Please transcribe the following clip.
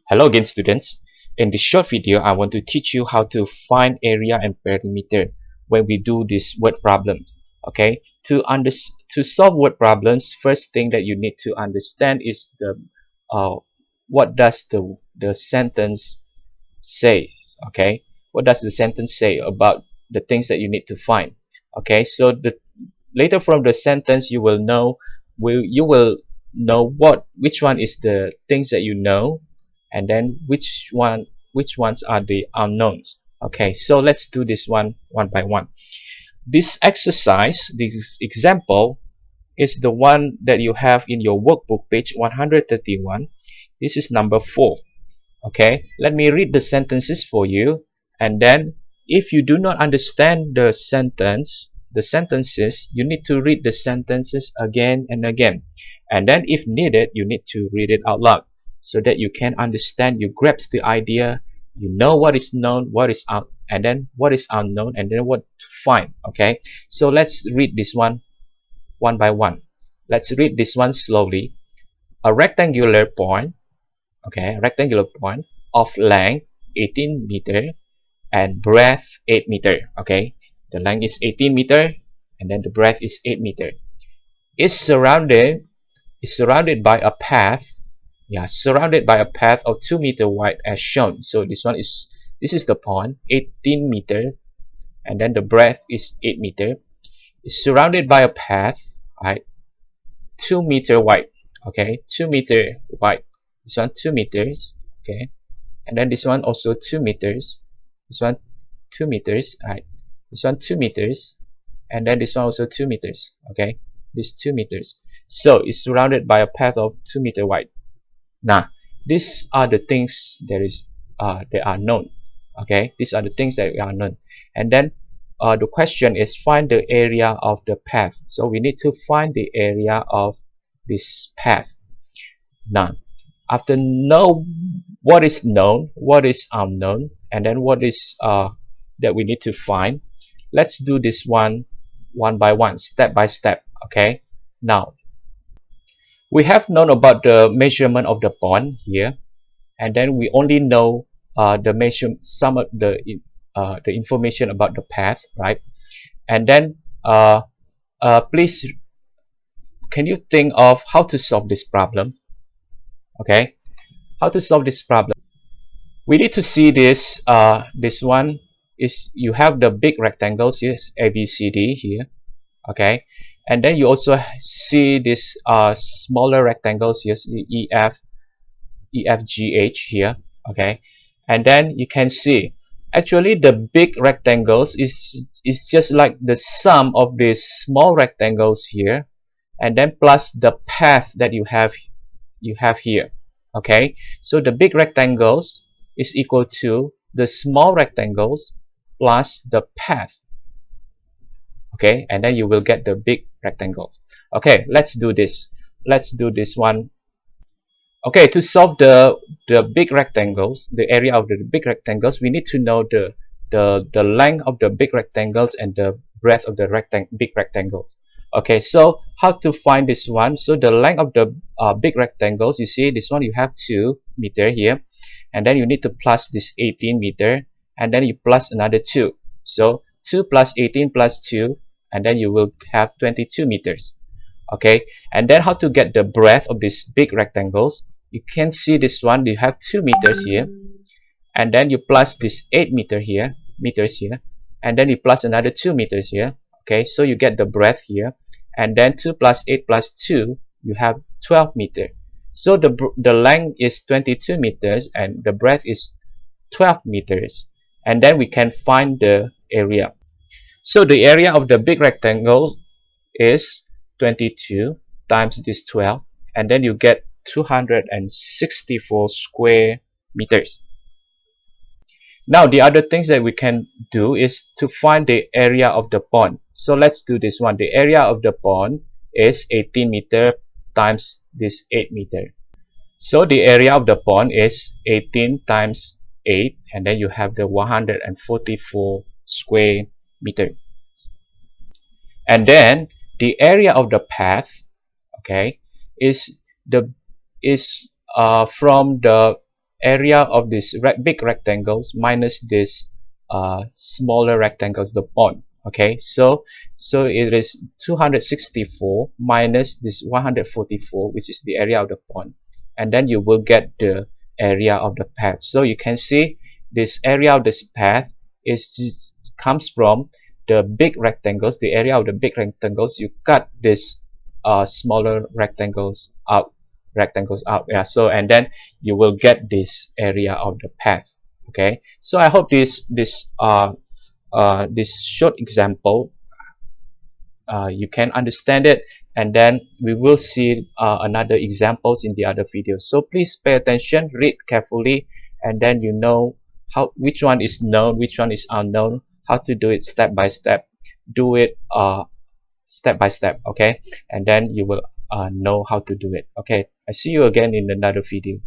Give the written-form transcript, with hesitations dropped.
Hello again, students. In this short video, I want to teach you how to find area and perimeter when we do this word problem. Okay, to solve word problems, first thing that you need to understand is the what does the sentence say? Okay, what does the sentence say about the things that you need to find? Okay, so the later from the sentence you will know which one is the things that you know, and then which ones are the unknowns. Okay, so let's do this one by one. This exercise, this example, is the one that you have in your workbook, page 131. This is number 4. Okay, let me read the sentences for you, and then if you do not understand the sentences, you need to read the sentences again and again, and then if needed, you need to read it out loud so that you can understand, you grasp the idea, you know what is known, what is out, and then what is unknown, and then what to find. Okay, so let's read this one by one. Let's read this one slowly. A rectangular point, okay, rectangular point of length 18 meter and breadth 8 meter. Okay, the length is 18 meter and then the breadth is 8 meter. Is surrounded by a path, surrounded by a path of 2 meter wide as shown. So this is the point, 18 meter, and then the breadth is 8 meter. Is surrounded by a path, right, 2 meter wide. Okay, 2 meter wide. This one 2 meters. Okay, and then this one also 2 meters. This one 2 meters. Right, this one 2 meters, and then this one also 2 meters. Okay, this 2 meters. So it's surrounded by a path of 2 meter wide. Now these are the things that are known. Okay, these are the things that are known, and then the question is find the area of the path. So we need to find the area of this path. Now after know what is known, what is unknown, and then what is that we need to find, let's do this one by one, step by step. Okay, now we have known about the measurement of the point here, and then we only know some of the information about the path, right? And then please, can you think of how to solve this problem? Okay, how to solve this problem? We need to see this. This one is, you have the big rectangles here, A, B, C, D here. Okay, and then you also see this smaller rectangles here, E, F, G, H here. Okay, and then you can see actually the big rectangles is just like the sum of these small rectangles here, and then plus the path that you have here. Okay, so the big rectangles is equal to the small rectangles plus the path. Okay, and then you will get the big rectangles. Okay, let's do this. Let's do this one. Okay, to solve the big rectangles, the area of the big rectangles, we need to know the length of the big rectangles and the breadth of the big rectangles. Okay, so how to find this one? So the length of the big rectangles, you see this one, you have 2 meter here, and then you need to plus this 18 meter, and then you plus another 2. So 2 plus 18 plus 2, and then you will have 22 meters. Okay, and then how to get the breadth of these big rectangles? You can see this one, you have 2 meters here, and then you plus this 8 meters here, and then you plus another 2 meters here. Okay, so you get the breadth here, and then 2 plus 8 plus 2, you have 12 meters. So the length is 22 meters and the breadth is 12 meters, and then we can find the area. So the area of the big rectangle is 22 times this 12, and then you get 264 square meters. Now the other things that we can do is to find the area of the pond. So let's do this one. The area of the pond is 18 meter times this 8 meter. So the area of the pond is 18 times 8, and then you have the 144 square meter. And then the area of the path, okay, is from the area of this big rectangles minus this smaller rectangles, the point. Okay, so it is 264 minus this 144, which is the area of the point, and then you will get the area of the path. So you can see this area of this path comes from the big rectangles, the area of the big rectangles. You cut this smaller rectangles out, yeah. So and then you will get this area of the path. Okay, so I hope this short example you can understand it, and then we will see another examples in the other videos. So please pay attention, read carefully, and then you know how, which one is known, which one is unknown, how to do it step by step. Do it step by step, okay, and then you will know how to do it. Okay, I see you again in another video.